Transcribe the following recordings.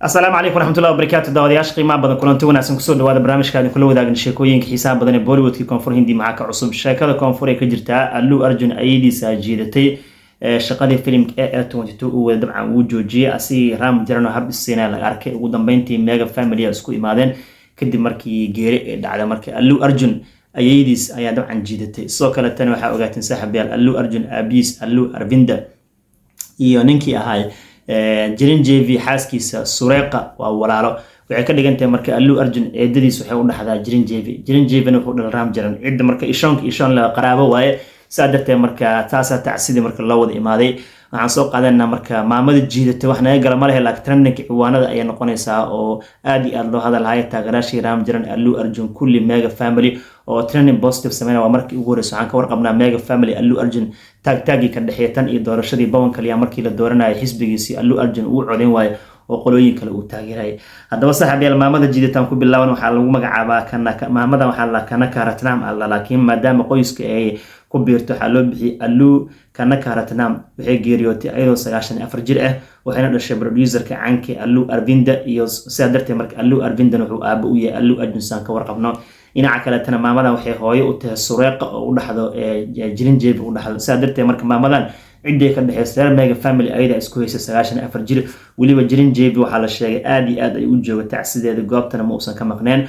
asalaamu calaykum waraxmatullahi wabarakaatu daawadayaasha qiimaha badan kulanti wanaagsan kusoo dhawaada barnaamijkaadin kula wadaagna sheekooyinka xiisaha badan ee bollywoodkii koonfur hindi maxaa ka cusub sheekada koonfur ee ka jirtaa allu arjun ayadiisa jiidatay shaqadii filimka AL22 uu wada dabcan uu joojiyay asigii ram jarano hab isina laga arkay ugu dambeyntii mega family isku imaadeen kadib markii geeri ee dhacday markii allu arjun ayadiis ayaa dabcan jiidatay sidoo kale tan waxaa ogaateen saaxiibayaal allu arjun aabiis allu arvinda iyo ninkii ahaay jirin JV xaaskiisa Sureeqa waa walaalo waxay ka dhigantahay marka allu arjun eedadiis waxay u dhaxdaa jirin JV wuxuu dhal ram jaran cid marka ishoon la qaraabo waaye saadarte marka taasa tacsiidi marka loo wada imaaday waxaan soo qaadanaa marka maamada jiidatay wax naga gala ma leh laakiin trending ciwaanada ay noqonaysaa oo aad iyo aad loo hadalhayo taageeraashii ram jaran allu arjun kulli mega family oo trending positive sameeyay waa markii ugu horreysay waxaan ka warqabnaa mega family allu arjun taagi ka dhaxeeyay tan iyo doorashadii bawan kaliya markii la dooranayo xisbigiisii allu arjun uu codeyn waayo oo qolooyin kale uu taageeray haddaba saaxiibayaal maamada jiidataan ku bilaaban waxaa lagu magacaabaa maamadan waxaa la Kanaka Ratnam alla laakiin maadaama qoyska ay ku biirto waxaa loo bixiyay allu Kanaka Ratnam waxay geeriyootay ayadoo 94 jir ah waxayna dhashay producerka caanka allu arvinda iyo sidaa darteed marka allu arvinda wuxuu aaba u yahay allu arjun saan ka warqabno dhinaca kale tan maamadan waxay hooyo u tahay Sureeqa oo u dhaxdo jirin JV u dhaxdo sidaa darteed marka maamadan ciiday ka dhaxaysa mega family ayada isku haysa 94 jir waliba jirin JV waxa la sheegay aad iyo aad ay u joogto tacsideeda goobtana ma uusan ka maqneen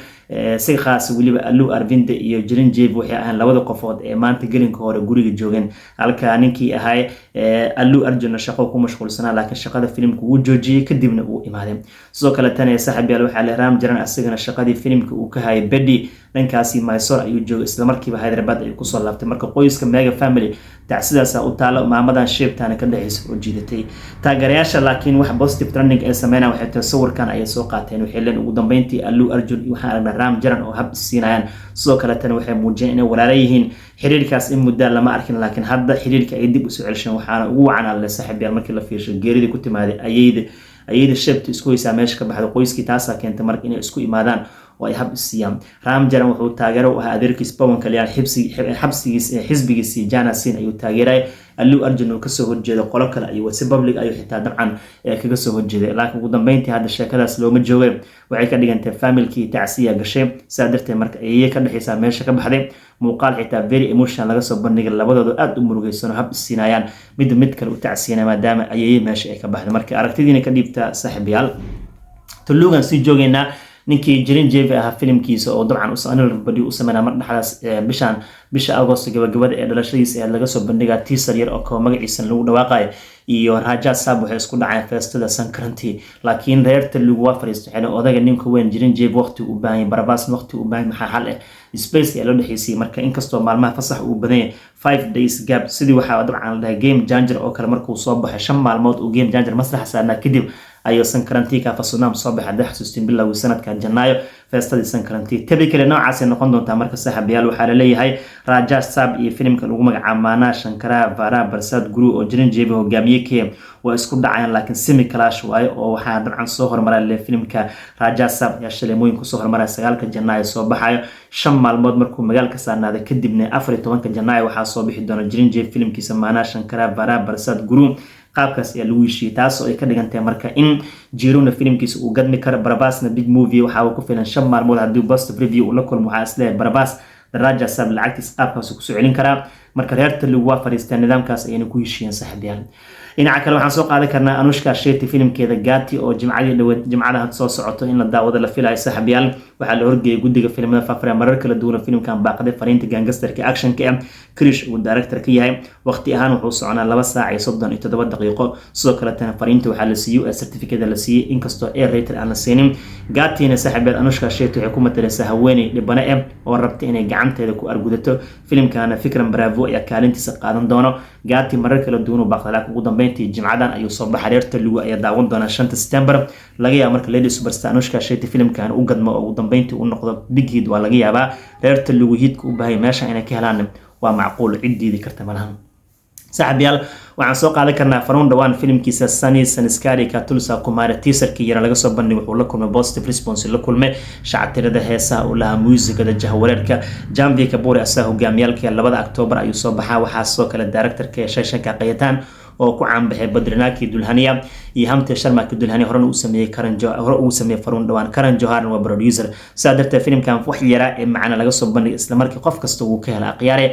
si khaas waliba allu arvinda iyo jirin JV waxay ahaan labada qofood ee maanta gelinka hore guriga joogeen halka ninkii ahay allu arjun shaqo ku mashquulsanaa laakiin shaqada filimka uu joojiyay kadibna uu imaaday sidoo kale tan ee saaxiibayaal waxa la ram jaran asagana shaqadii filimka uu ka hayay Bedi dhankaasi Mysore ayuu joogay isla markiiba Hyderabad ay ku soo laabtay marka qoyska mega family tacsidaas u taalo maamadan sheebtaana ka dhaxaysa oo jiidatay taageerayaasha laakiin wax positive trending ay sameeyaan waxay tahay sawirkan ay soo qaateen waxay leen ugu dambeyntii allu arjun iyo waxa aragnaa ram jaran oo hab siinayaan sidoo kale tan waxay muujinayaan inay walaalo yihiin xiriirkaas in muddo lama arkin laakiin hadda xiriirka ay dib u soo celsheen waxaana ugu wacan la saaxiibayaal markii la fiirsho geeridii ku timaaday ayayda sheebta isku haysaa meesha ka baxday qoyskii taas keentay marka inay isku imaadaan oo ay hab isiyaan ram jaran wuxuu taageero u ahaa adeerkiis bawan kaliyaan xisbigiisii Jana Singh ayuu taageeray allu arjun oo ka soo horjeedo qolo kale ayuu si public ayuu xitaa dabcan kaga soo horjeeday laakiin ugu dambeyntii hadda sheekadaas looma joogay waxay ka dhigantay family-kii tacsiya gashay saa darteed marka ayay ka dhaxaysaa meesha ka baxday muuqaal xitaa very emotional laga soo bandhigay labadooda aad u murugaysan hab isinayaan mid kale u tacsiyana maadaama ayay meesha ay ka baxday marka aragtidiina ka dhiibta saaxiibayaal tulugan si joogayna ninkii jirin JV ahaa filimkiisa oo dabcan everybody u sameeyay mar dhaxdaas bisha August gabagabada ee dhalashadiisa ee laga soo bandhigay teaser yar oo ka magaciisa lagu dhawaaqay iyo Raja Sab waxay isku dhaceen feestada Sankranti laakiin reerta lagu waa fariistay odaga ninka weyn jirin JV waqti u baahan Barabas waqti u baahan maxaa xal ah space ee loo dhaxaysay marka inkastoo maalmaha fasax uu badan 5 days gap sidii waxa dabcan la game changer oo kale markuu soo baxay 5 maalmood uu game changer masrax saarna kadib ayo Sankranti ka fasunam soo baxay xasuustin bilowga sanadkan Janaayo feestadii Sankranti tabi kale noocaas ay noqon doontaa marka saaxiibayaal waxa la leeyahay Raja Sab iyo filimka lagu magacaabo Maana Shankara Vara Barsad Guru oo jirin JV hogaamiyay waa isku dhacayaan laakiin semi clash waayo oo waxa dabcan soo hormaray filimka Raja Sab ya shaleemooyin ku soo hormaray 9 Janaayo soo baxayo 5 maalmood markuu magaalka saarnaaday kadibna 14 Janaayo waxa soo bixi doona jirin JV filimkiisa Maana Shankara Vara Barsad Guru qaabkaas ayaa lagu heshiiyay taas oo ay ka dhigantahay marka in Jiruna filimkiisa uu gadmi karo Barabasna big movie waxa uu ku filan 5 maalmood haddii positive review la kulmo waxa isleeyahay Barabas Raja Sab lacagtiis qaabkaas ku soo celin karaa marka reerta lagu waa fariistaan nidaamkaas ayna ku heshiiyeen saaxiibayaal dhinaca kale waxaan soo qaadan karnaa Anushka Shetty filimkeeda Gati oo jimcada soo socoto in la daawado la filayo saaxiibayaal waxa la horgeeyay guddiga filimada Fafra marar kala duwan filimkan baaqday fariinta gangsterka actionka Krish uu director ka yahay waqti ahaan wuxuu soconaa 2 saac iyo 37 daqiiqo sidoo kale tan fariinta waxa la siiyay certificate la siiyay inkastoo air rated aan la siinin Gatina saaxiibayaal Anushka Shetty waxay ku matalaysaa haweeney dhibana oo rabta inay gacanteeda ku argudato filimkana Fikram Bravo ayaa kaalintiisa qaadan doono Gati marar kala duwan oo baaqday laakiin ugu dambeyntii jimcadan ayuu soo baxay reerta lagu ayaa daawan doona 5 September laga yaabo marka Lady Superstar Anushka Shetty filimkan u gadmo oo ugu dambeyntii uu noqdo big hit waa laga yaabaa reerta lagu hidka u baahay meesha inay ka helaan waa macquul ciideedii karta malahan saaxiibayaal waxaan soo qaadan karnaa faruun dhawaan filimkiisa Sunny Sanskari ka Tulsa Kumar teaserkii yar laga soo bandhigay wuxuu la kulmay positive response la kulmay shacabtirada heesaha oo laha muusikada jahwareerka Janvi Kapoor asaa hogaamiyalka 2 October ayuu soo baxaa waxaa soo kale directorka Shashanka Qayataan oo ku caan baxay Badrinaki Dulhaniya iyo Hamte Sharma Kadulhani horena uu sameeyay hore uu sameeyay Farun Dhawaan Karan Johar waa producer saadarta filimkan wax yara ee macna laga soo bandhigay isla markii qof kasta uu ka helay aqyaare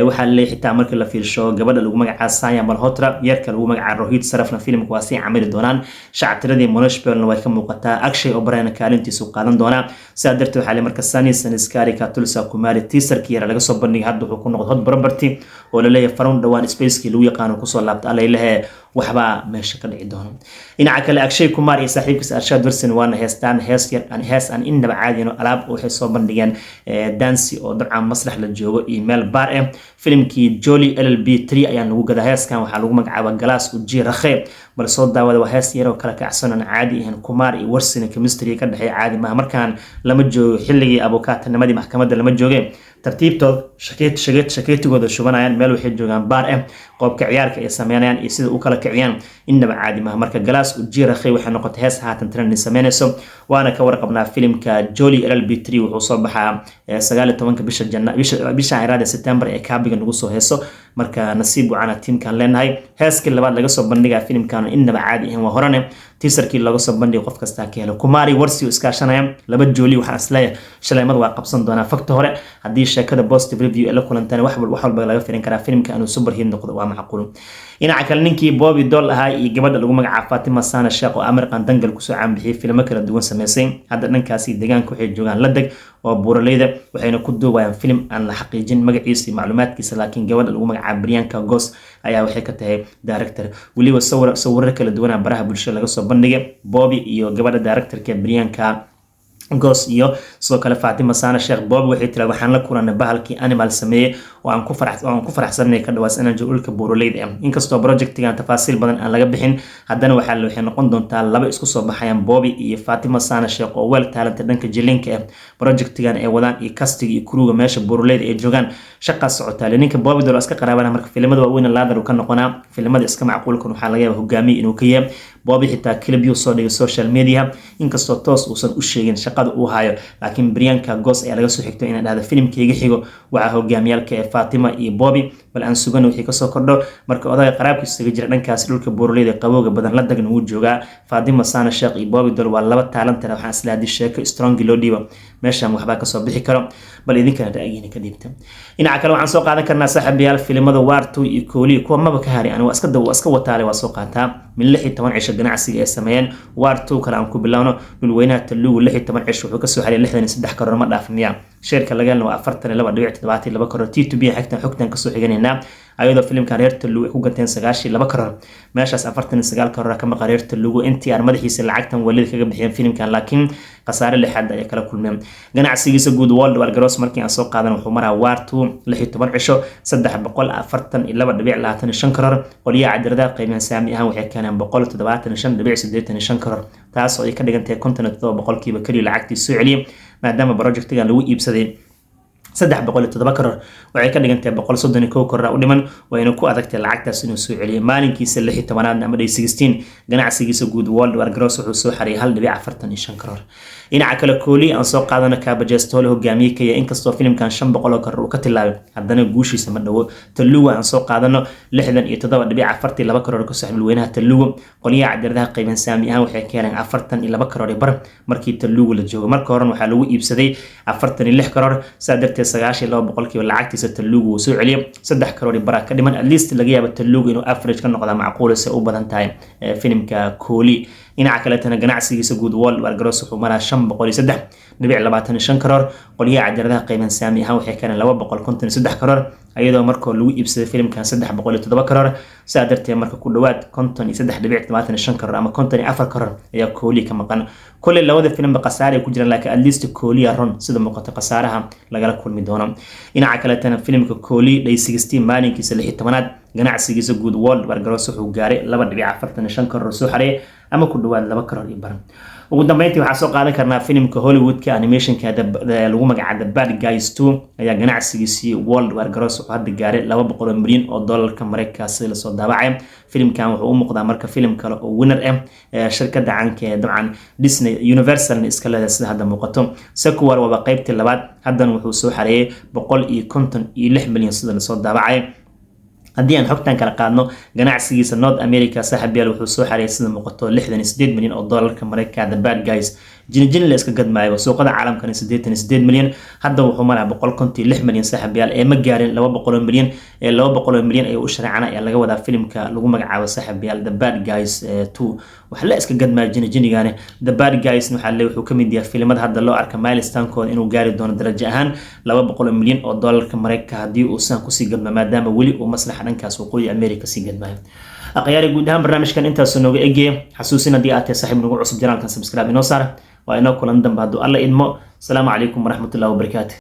waxa la xitaa markii la fiirsho gabadha lagu magacaabo Sanya Malhotra yarka lagu magacaabo Rohit Sarafna filimku waa si camili doonaan shacabtiradii Monosh Pearl way ka muuqataa Akshay Oberyn kaalintiisu qaadan doona saadarta waxa la markaa Sunny Sanskari ka Tulsa Kumari teaser-kii yara laga soo bandhigay hadda wuxuu ku noqday hot property oo la leeyahay Farun Dhawaan space-kii lagu yaqaan ku soo laabtay Alaylaha waxba meesha ka dhici doono dhinaca kale Akshay Kumar iyo saaxiibkiisa Arshad Warsan waana heestaan hees yar aan hees aan indaba caadino alaab waxay soo bandhigeen dansi oo dabcan masrax la joogo iyo meel bar ah filimkii Jolly LLB3 ayaa lagu gadaa heeskan waxaa lagu magacaabaa Glass Uji Rakhe bal soo daawada waa hees yar oo kala kacsan aan caadi ahayn Kumar iyo Warsan chemistry ka dhaxay caadi ma markaan lama joogo xilligii abukaatanimada maxkamadda lama joogay tartiibtooda shakeetigooda shubanayaan meel waxay joogaan bar ah qoobka ciyaarka ay sameynayaan iyo sida u kala kiciyaan indaba caadi ma marka Glass Uji Rakhe waxay noqotay hees haatan trend sameynayso waana ka warqabnaa filimka Jolly LLB3 wuxuu soo baxaa 19 bisha bisha iraada September ee kaabiga nagu soo heeso marka nasiib waana teamkan leenahay heeskii labaad laga soo bandhigay filimkan indaba caadi ahayn waa horane teaser-kii laga soo bandhigay qof kasta ka helo Kumari Warsi oo iska shanayaan laba Jolly waxa isleeyahay shaleemad waa qabsan doona fakta hore hadii sheekada positive review la kulantaan wax walba laga firin karaa filimka inuu super hit noqdo waa macquul dhinaca kale ninkii Bobby Doll ahaa iyo gabadha lagu magacaabo Fatima Sana Sheekh oo American dangal ku soo caanbixiyay filmo kala duwan sameysay hadda dhankaasi deegaanka waxay joogaan la deg oo buuraleyda waxayna ku duubayaan film aan la xaqiijin magaciisa macluumaadkiisa laakiin gabadha lagu magacaabo Priyanka Ghosh ayaa waxay ka tahay director waliba sawirro kala duwan baraha bulshada laga soo bandhigay Bobby iyo gabadha directorka Priyanka Ghosh iyo sidoo kale Fatima Sana Sheekh Bobby waxay tiri waxaan la kulanay bahalkii animal sameeyay oo aan ku faraxsanay ka dhawaas inaan joolka buuraleyda inkastoo projectigan tafaasiil badan aan laga bixin haddana waxay noqon doontaa laba isku soo baxayaan Bobby iyo Fatima Sana Sheekh oo weel talented dhanka jilinka ah projectigan ay wadaan iyo casting iyo crew meesha buuraleyda ay joogaan shaqa socota ninka Bobby Doll iska qaraabana marka filimada waaweyn laadar ka noqonaa filimada iska macquulkan waxa laga yaabaa hogaamiye inuu ka yahay Bobby xitaa clip uu soo dhigay social media inkastoo toos uusan u sheegin shaqada uu hayo laakiin Priyanka Ghosh ayaa laga soo xigtay inay dhahdo filimkayga xigo waxa hogaamiyalka Fatima iyo Bobby bal aan sugan wixii ka soo kordho marka odaga qaraabkiisa uga jira dhankaas dhulka buuraleyda qabowga badan la dagna uu joogaa Fatima Sana Sheekh iyo Bobby Doll waa laba talent waxaan isla hadii sheeko strong loo dhiibo meeshan waxba ka soo bixi karo bal idinkana ra'yiina ka dhiibta dhinaca kale waxaan soo qaadan karnaa saaxiibayaal filimada War 2 iyo Kooli kuwa maba ka hari aniga iska wataale waa soo qaataa min 16 cisho ganacsiga ay sameeyeen War 2 kala aan ku bilowno dhulweynaha Talugu 16 cisho wuxuu ka soo xariir 63 karoor ma dhaafmiya sheerka laga helno 42.72 karoor T2B xogtan ka soo xiganayna ayadoo filimkan reer Talugu ay ku gateen 92 karoor meeshaas 49 karoor ka maqan reer Talugu NTR madaxiisa lacagtan walid kaga bixiyeen filimkan laakiin qasaare lixaad ay kala kulmeen ganacsigiisa guud World War Gross markii aan soo qaadan wuxuu maraa War 2 16 cisho 342.25 karoor qoliya cadirada qiimaha saami ahaan waxay keeneen 175.85 karoor taas oo ay ka dhigantay 57% kaliya lacagtii soo celiyay maadaama projectigan lagu iibsaday 307 karoor waxay ka dhigantay 131 karoor u dhiman wayna ku adagtay lacagtaas inuu soo celiyo maalinkiisa 16aad ama 16 ganacsigiisa guud World War Gross wuxuu soo xariyay 1.45 karoor dhinaca kale Kooli aan soo qaadana Kabajestol hogaamiye ka inkastoo filimkan 500 karoor uu ka tilaabay haddana guushiisa ma dhawo Talugu aan soo qaadano 67.42 karoor ka soo xilweynaha Talugu qoliya cadiradaha qiimaha saami ahaan waxay keeneen 42 karoor bar markii Talugu la joogo marka hore waxa lagu iibsaday 46 karoor saadartay 92% lacagtiisa Talugu uu soo celiyay 3 karoor bar ka dhiman at least laga yaabo Talugu inuu average ka noqdo macquul ah u badan tahay filimka Kooli dhinaca kale tan ganacsigiisa guud World War Gross wuxuu maraa 503.25 karoor qoliya cadiradaha qiimaha saami ahaan waxay keeneen 253 karoor ayadoo markoo lagu iibsaday filimkan 307 karoor saadartay marka ku dhawaad 53.85 karoor ama 54 karoor ayaa Kooli ka maqan kulli labada filim ba qasaare ku jiraan laakiin at least Kooli ron sida muuqata qasaaraha lagala kulmi doono dhinaca kale tan filimka Kooli day 16 maalinkiisa 16aad ganacsigiisa guud World War Gross wuxuu gaaray 2.45 karoor soo xareeyay ama ku dhawaad 2 karoor iyo baran ugu dambeyntii waxaan soo qaadan karnaa filimka Hollywoodka animationka lagu magacaabo Bad Guys 2 ayaa ganacsigiisa World War Gross wuxuu hadda gaaray 200 milyan oo dollarka Mareykanka la soo daabacay filimkan wuxuu u muuqdaa marka filim kale oo winner ah shirkadda caanka ee dabcan Disney Universal iska leedahay sida hadda muuqato Sequel waa qaybtii labaad haddana wuxuu soo xareeyay 156 milyan sida la soo daabacay haddii aan xogtan kala qaadno ganacsigiisa North America saaxiib yaal wuxuu soo xareeyay sida muuqato 68 milyan oo doolarka Mareykanka The Bad Guys jini la iska gadmaayo suuqada caalamkana 88 milyan hadda wuxuu maraa 156 milyan saaxiib yaal ee ma gaarin 200 milyan 200 milyan ay u shareecana ayaa laga wadaa filimka lagu magacaabo saaxiib yaal The Bad Guys 2 waxa la iska gadmaayo jinigaane The Bad Guys waxa la wuxuu kamid yahay filimada hadda loo arka milestone-kooda inuu gaari doono darajo ahaan 200 milyan oo doolarka Mareykanka hadii uu san ku sii gadmo maadaama wali uu maslaxa dhankaas waqooyi America sii gadmaayo aqyaari guud ahaan barnaamijkan intaas nooga eegay xasuusin hadii aad tahay saaxiib nagu cusub janaalkan subscribe inoo saar waa inoo kulan dambe hadduu alla idmo. Asalaamu calaykum waraxmatullaahi wabarakaatuh.